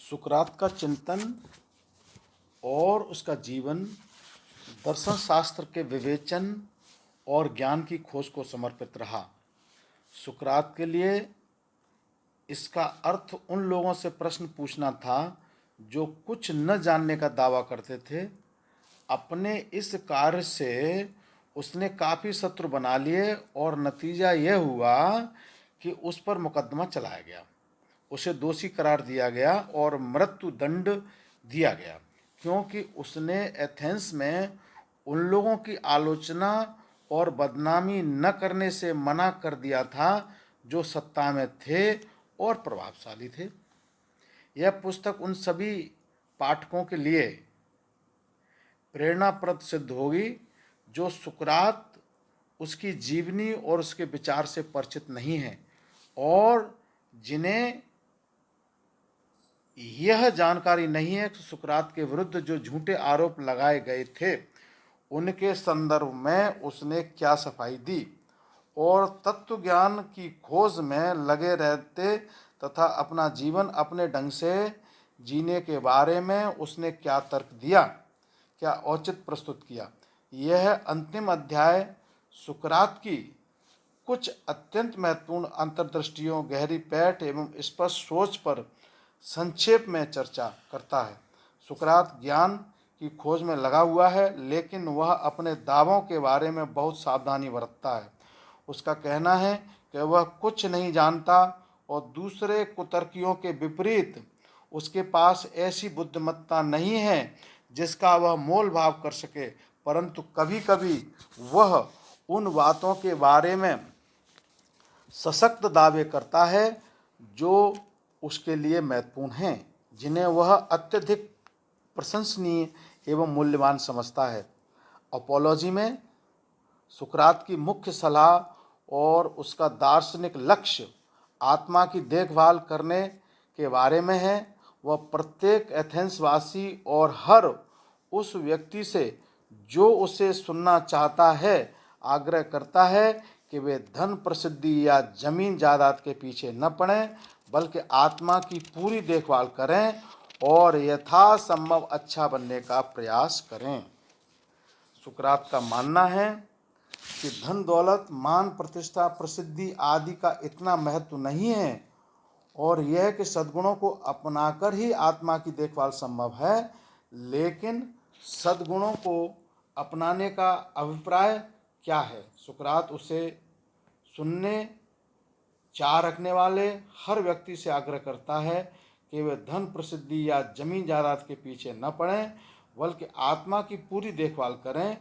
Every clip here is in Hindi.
सुकरात का चिंतन और उसका जीवन दर्शन शास्त्र के विवेचन और ज्ञान की खोज को समर्पित रहा। सुकरात के लिए इसका अर्थ उन लोगों से प्रश्न पूछना था जो कुछ न जानने का दावा करते थे। अपने इस कार्य से उसने काफ़ी शत्रु बना लिए और नतीजा यह हुआ कि उस पर मुकदमा चलाया गया, उसे दोषी करार दिया गया और मृत्यु दंड दिया गया, क्योंकि उसने एथेंस में उन लोगों की आलोचना और बदनामी न करने से मना कर दिया था जो सत्ता में थे और प्रभावशाली थे। यह पुस्तक उन सभी पाठकों के लिए प्रेरणाप्रद सिद्ध होगी जो सुकरात, उसकी जीवनी और उसके विचार से परिचित नहीं हैं और जिन्हें यह जानकारी नहीं है कि सुकरात के विरुद्ध जो झूठे आरोप लगाए गए थे उनके संदर्भ में उसने क्या सफाई दी और तत्व ज्ञान की खोज में लगे रहते तथा अपना जीवन अपने ढंग से जीने के बारे में उसने क्या तर्क दिया, क्या औचित्य प्रस्तुत किया। यह अंतिम अध्याय सुकरात की कुछ अत्यंत महत्वपूर्ण अंतर्दृष्टियों, गहरी पैठ एवं स्पष्ट सोच पर संक्षेप में चर्चा करता है। सुकरात ज्ञान की खोज में लगा हुआ है, लेकिन वह अपने दावों के बारे में बहुत सावधानी बरतता है। उसका कहना है कि वह कुछ नहीं जानता और दूसरे कुतर्कियों के विपरीत उसके पास ऐसी बुद्धिमत्ता नहीं है जिसका वह मोल भाव कर सके, परंतु कभी कभी वह उन बातों के बारे में सशक्त दावे करता है जो उसके लिए महत्वपूर्ण हैं, जिन्हें वह अत्यधिक प्रशंसनीय एवं मूल्यवान समझता है। अपोलॉजी में सुकरात की मुख्य सलाह और उसका दार्शनिक लक्ष्य आत्मा की देखभाल करने के बारे में है। वह प्रत्येक एथेंसवासी और हर उस व्यक्ति से जो उसे सुनना चाहता है आग्रह करता है कि वे धन, प्रसिद्धि या जमीन जायदाद के पीछे न पड़ें, बल्कि आत्मा की पूरी देखभाल करें और यथासंभव अच्छा बनने का प्रयास करें। सुकरात का मानना है कि धन, दौलत, मान, प्रतिष्ठा, प्रसिद्धि आदि का इतना महत्व नहीं है और यह कि सद्गुणों को अपनाकर ही आत्मा की देखभाल संभव है, लेकिन सद्गुणों को अपनाने का अभिप्राय क्या है। सुकरात उसे सुनने चाह रखने वाले हर व्यक्ति से आग्रह करता है कि वे धन, प्रसिद्धि या जमीन जायदाद के पीछे न पड़ें, बल्कि आत्मा की पूरी देखभाल करें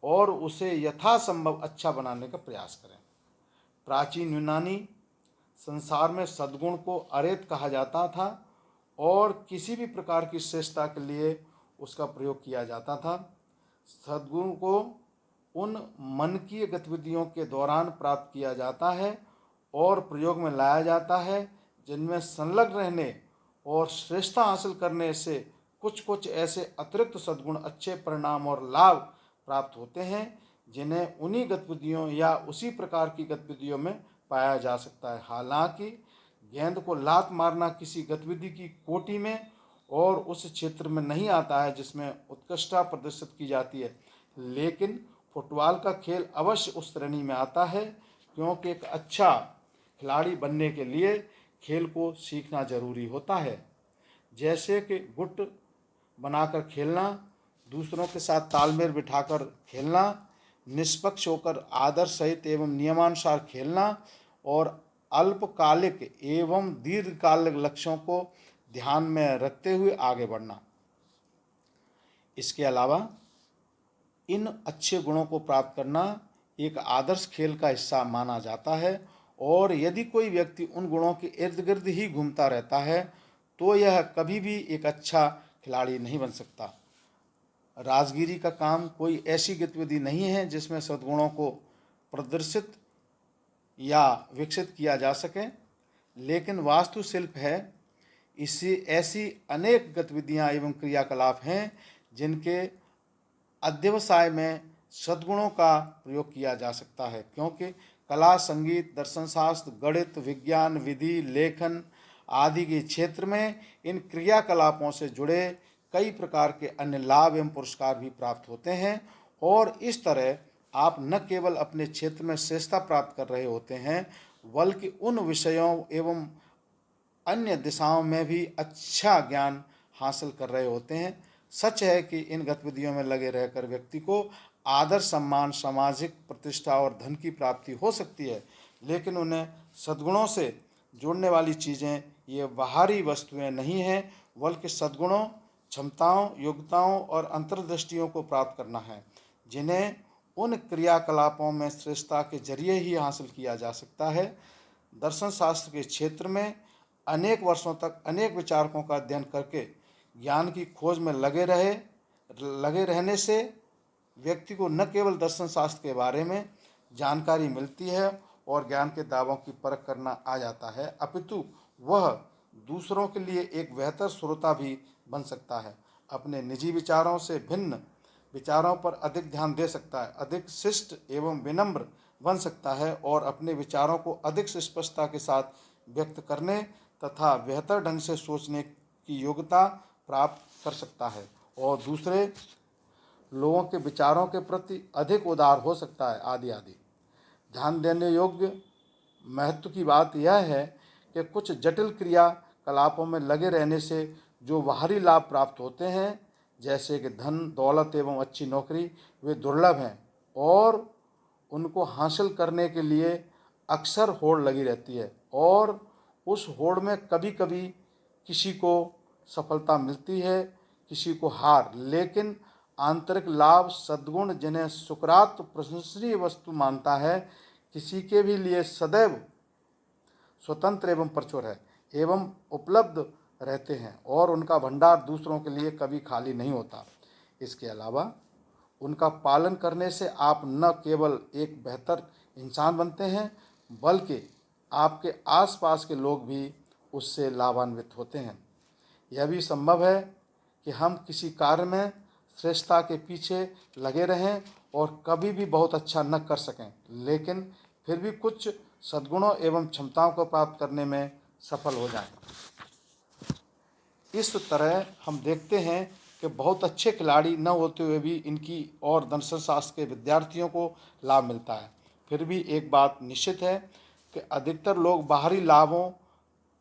और उसे यथासंभव अच्छा बनाने का प्रयास करें। प्राचीन यूनानी संसार में सद्गुण को अरेत कहा जाता था और किसी भी प्रकार की श्रेष्ठता के लिए उसका प्रयोग किया जाता था। सद्गुण को उन मनकीय गतिविधियों के दौरान प्राप्त किया जाता है और प्रयोग में लाया जाता है जिनमें संलग्न रहने और श्रेष्ठता हासिल करने से कुछ कुछ ऐसे अतिरिक्त सद्गुण, अच्छे परिणाम और लाभ प्राप्त होते हैं जिन्हें उन्हीं गतिविधियों या उसी प्रकार की गतिविधियों में पाया जा सकता है। हालांकि गेंद को लात मारना किसी गतिविधि की कोटि में और उस क्षेत्र में नहीं आता है जिसमें उत्कृष्टता प्रदर्शित की जाती है, लेकिन फुटबॉल का खेल अवश्य उस श्रेणी में आता है, क्योंकि एक अच्छा खिलाड़ी बनने के लिए खेल को सीखना जरूरी होता है, जैसे कि गुट बनाकर खेलना, दूसरों के साथ तालमेल बिठाकर खेलना, निष्पक्ष होकर आदर्श सहित एवं नियमानुसार खेलना और अल्पकालिक एवं दीर्घकालिक लक्ष्यों को ध्यान में रखते हुए आगे बढ़ना। इसके अलावा इन अच्छे गुणों को प्राप्त करना एक आदर्श खेल का हिस्सा माना जाता है और यदि कोई व्यक्ति उन गुणों के इर्द गिर्द ही घूमता रहता है तो यह कभी भी एक अच्छा खिलाड़ी नहीं बन सकता। राजगिरी का काम कोई ऐसी गतिविधि नहीं है जिसमें सद्गुणों को प्रदर्शित या विकसित किया जा सके, लेकिन वास्तुशिल्प है। इसी ऐसी अनेक गतिविधियां एवं क्रियाकलाप हैं जिनके अध्यवसाय में सद्गुणों का प्रयोग किया जा सकता है, क्योंकि कला, संगीत, दर्शन शास्त्र, गणित, विज्ञान, विधि, लेखन आदि के क्षेत्र में इन क्रियाकलापों से जुड़े कई प्रकार के अन्य लाभ एवं पुरस्कार भी प्राप्त होते हैं। और इस तरह आप न केवल अपने क्षेत्र में श्रेष्ठता प्राप्त कर रहे होते हैं, बल्कि उन विषयों एवं अन्य दिशाओं में भी अच्छा ज्ञान हासिल कर रहे होते हैं। सच है कि इन गतिविधियों में लगे रहकर व्यक्ति को आदर, सम्मान, सामाजिक प्रतिष्ठा और धन की प्राप्ति हो सकती है, लेकिन उन्हें सद्गुणों से जोड़ने वाली चीज़ें ये बाहरी वस्तुएं नहीं हैं, बल्कि सद्गुणों, क्षमताओं, योग्यताओं और अंतर्दृष्टियों को प्राप्त करना है, जिन्हें उन क्रियाकलापों में श्रेष्ठता के जरिए ही हासिल किया जा सकता है। दर्शन शास्त्र के क्षेत्र में अनेक वर्षों तक अनेक विचारकों का अध्ययन करके ज्ञान की खोज में लगे रहने से व्यक्ति को न केवल दर्शन शास्त्र के बारे में जानकारी मिलती है और ज्ञान के दावों की परख करना आ जाता है, अपितु वह दूसरों के लिए एक बेहतर श्रोता भी बन सकता है, अपने निजी विचारों से भिन्न विचारों पर अधिक ध्यान दे सकता है, अधिक शिष्ट एवं विनम्र बन सकता है और अपने विचारों को अधिक स्पष्टता के साथ व्यक्त करने तथा बेहतर ढंग से सोचने की योग्यता प्राप्त कर सकता है और दूसरे लोगों के विचारों के प्रति अधिक उदार हो सकता है, आदि आदि। ध्यान देने योग्य महत्व की बात यह है कि कुछ जटिल क्रियाकलापों में लगे रहने से जो बाहरी लाभ प्राप्त होते हैं, जैसे कि धन, दौलत एवं अच्छी नौकरी, वे दुर्लभ हैं और उनको हासिल करने के लिए अक्सर होड़ लगी रहती है और उस होड़ में कभी कभी किसी को सफलता मिलती है, किसी को हार, लेकिन आंतरिक लाभ, सद्गुण, जिन्हें सुकरात प्रशंसनीय वस्तु मानता है, किसी के भी लिए सदैव स्वतंत्र एवं प्रचुर है एवं उपलब्ध रहते हैं और उनका भंडार दूसरों के लिए कभी खाली नहीं होता। इसके अलावा उनका पालन करने से आप न केवल एक बेहतर इंसान बनते हैं, बल्कि आपके आसपास के लोग भी उससे लाभान्वित होते हैं। यह भी संभव है कि हम किसी कार्य में श्रेष्ठता के पीछे लगे रहें और कभी भी बहुत अच्छा न कर सकें, लेकिन फिर भी कुछ सद्गुणों एवं क्षमताओं को प्राप्त करने में सफल हो जाएं। इस तरह हम देखते हैं कि बहुत अच्छे खिलाड़ी न होते हुए भी इनकी और दर्शन शास्त्र के विद्यार्थियों को लाभ मिलता है। फिर भी एक बात निश्चित है कि अधिकतर लोग बाहरी लाभों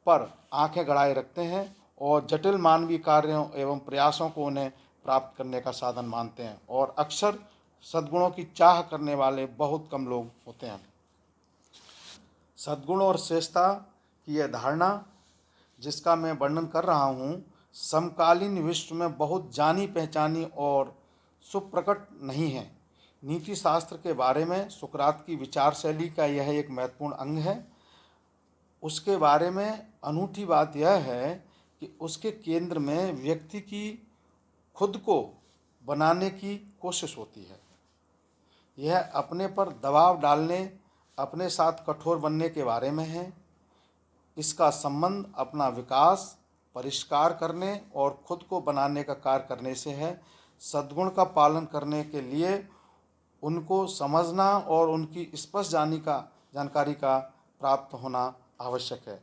पर आंखें गड़ाए रखते हैं और जटिल मानवीय कार्यों एवं प्रयासों को उन्हें प्राप्त करने का साधन मानते हैं और अक्सर सद्गुणों की चाह करने वाले बहुत कम लोग होते हैं। सद्गुण और श्रेष्ठता की यह धारणा जिसका मैं वर्णन कर रहा हूँ, समकालीन विश्व में बहुत जानी पहचानी और सुप्रकट नहीं है। नीति शास्त्र के बारे में सुकरात की विचार शैली का यह एक महत्वपूर्ण अंग है। उसके बारे में अनूठी बात यह है कि उसके केंद्र में व्यक्ति की खुद को बनाने की कोशिश होती है। यह अपने पर दबाव डालने, अपने साथ कठोर बनने के बारे में है। इसका संबंध अपना विकास, परिष्कार करने और खुद को बनाने का कार्य करने से है। सद्गुण का पालन करने के लिए उनको समझना और उनकी स्पष्ट जानकारी का प्राप्त होना आवश्यक है।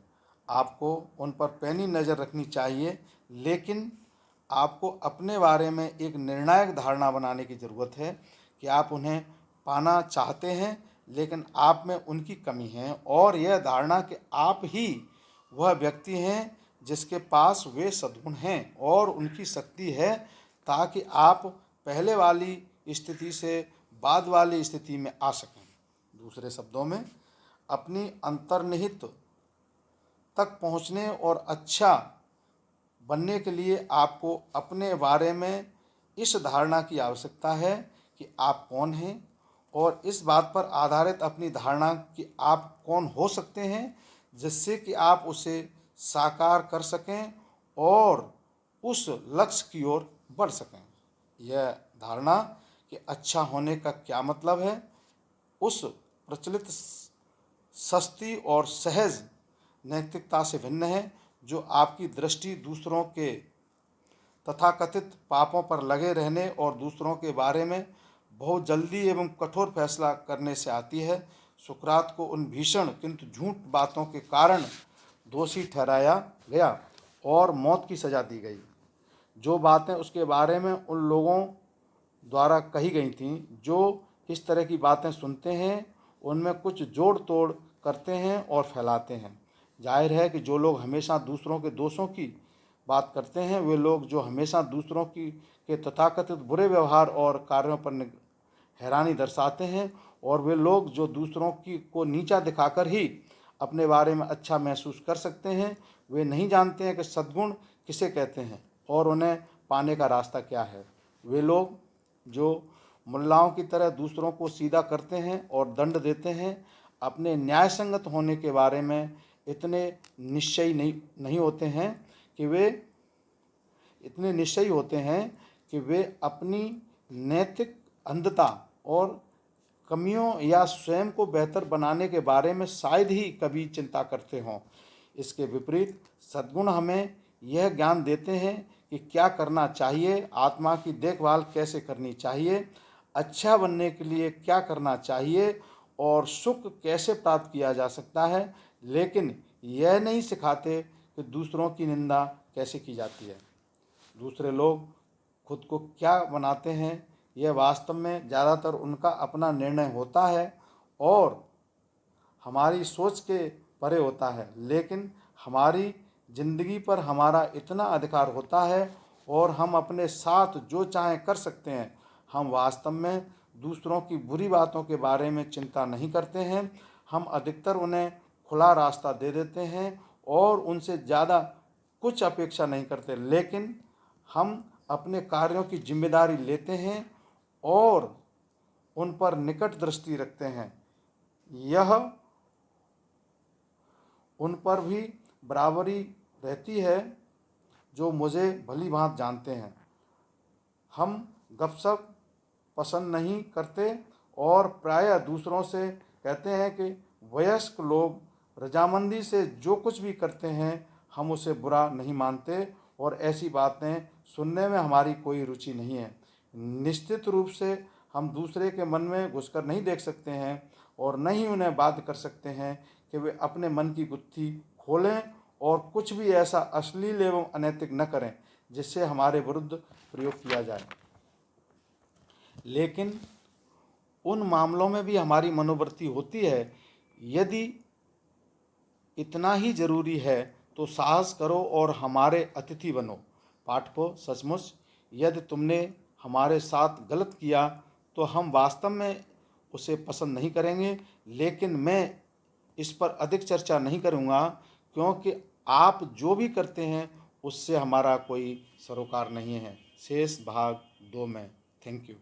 आपको उन पर पैनी नज़र रखनी चाहिए, लेकिन आपको अपने बारे में एक निर्णायक धारणा बनाने की ज़रूरत है कि आप उन्हें पाना चाहते हैं, लेकिन आप में उनकी कमी है और यह धारणा कि आप ही वह व्यक्ति हैं जिसके पास वे सद्गुण हैं और उनकी शक्ति है, ताकि आप पहले वाली स्थिति से बाद वाली स्थिति में आ सकें। दूसरे शब्दों में, अपनी अंतर्निहित तक पहुंचने और अच्छा बनने के लिए आपको अपने बारे में इस धारणा की आवश्यकता है कि आप कौन हैं और इस बात पर आधारित अपनी धारणा कि आप कौन हो सकते हैं, जिससे कि आप उसे साकार कर सकें और उस लक्ष्य की ओर बढ़ सकें। यह धारणा कि अच्छा होने का क्या मतलब है, उस प्रचलित सस्ती और सहज नैतिकता से भिन्न है जो आपकी दृष्टि दूसरों के तथाकथित पापों पर लगे रहने और दूसरों के बारे में बहुत जल्दी एवं कठोर फैसला करने से आती है। सुकरात को उन भीषण किंतु झूठ बातों के कारण दोषी ठहराया गया और मौत की सज़ा दी गई। जो बातें उसके बारे में उन लोगों द्वारा कही गई थीं जो इस तरह की बातें सुनते हैं, उनमें कुछ जोड़ तोड़ करते हैं और फैलाते हैं। जाहिर है कि जो लोग हमेशा दूसरों के दोषों की बात करते हैं, वे लोग जो हमेशा दूसरों की के तथाकथित बुरे व्यवहार और कार्यों पर हैरानी दर्शाते हैं, और वे लोग जो दूसरों की को नीचा दिखाकर ही अपने बारे में अच्छा महसूस कर सकते हैं, वे नहीं जानते हैं कि सद्गुण किसे कहते हैं और उन्हें पाने का रास्ता क्या है। वे लोग जो मुल्लाओं की तरह दूसरों को सीधा करते हैं और दंड देते हैं, अपने न्यायसंगत होने के बारे में इतने निश्चयी नहीं होते हैं कि वे इतने निश्चयी होते हैं कि वे अपनी नैतिक अंधता और कमियों या स्वयं को बेहतर बनाने के बारे में शायद ही कभी चिंता करते हों। इसके विपरीत सद्गुण हमें यह ज्ञान देते हैं कि क्या करना चाहिए, आत्मा की देखभाल कैसे करनी चाहिए, अच्छा बनने के लिए क्या करना चाहिए और सुख कैसे प्राप्त किया जा सकता है, लेकिन यह नहीं सिखाते कि दूसरों की निंदा कैसे की जाती है। दूसरे लोग खुद को क्या बनाते हैं, यह वास्तव में ज़्यादातर उनका अपना निर्णय होता है और हमारी सोच के परे होता है, लेकिन हमारी ज़िंदगी पर हमारा इतना अधिकार होता है और हम अपने साथ जो चाहें कर सकते हैं। हम वास्तव में दूसरों की बुरी बातों के बारे में चिंता नहीं करते हैं। हम अधिकतर उन्हें खुला रास्ता दे देते हैं और उनसे ज़्यादा कुछ अपेक्षा नहीं करते, लेकिन हम अपने कार्यों की जिम्मेदारी लेते हैं और उन पर निकट दृष्टि रखते हैं। यह उन पर भी बराबरी रहती है जो मुझे भली भांति जानते हैं। हम गपशप पसंद नहीं करते और प्रायः दूसरों से कहते हैं कि वयस्क लोग रजामंदी से जो कुछ भी करते हैं हम उसे बुरा नहीं मानते और ऐसी बातें सुनने में हमारी कोई रुचि नहीं है। निश्चित रूप से हम दूसरे के मन में घुसकर नहीं देख सकते हैं और न ही उन्हें बाध्य कर सकते हैं कि वे अपने मन की गुत्थी खोलें और कुछ भी ऐसा अश्लील एवं अनैतिक न करें जिससे हमारे विरुद्ध प्रयोग किया जाए। लेकिन उन मामलों में भी हमारी मनोवृत्ति होती है, यदि इतना ही जरूरी है तो साहस करो और हमारे अतिथि बनो। पाठकों, सचमुच यदि तुमने हमारे साथ गलत किया तो हम वास्तव में उसे पसंद नहीं करेंगे, लेकिन मैं इस पर अधिक चर्चा नहीं करूँगा क्योंकि आप जो भी करते हैं उससे हमारा कोई सरोकार नहीं है। शेष भाग 2 में। Thank you.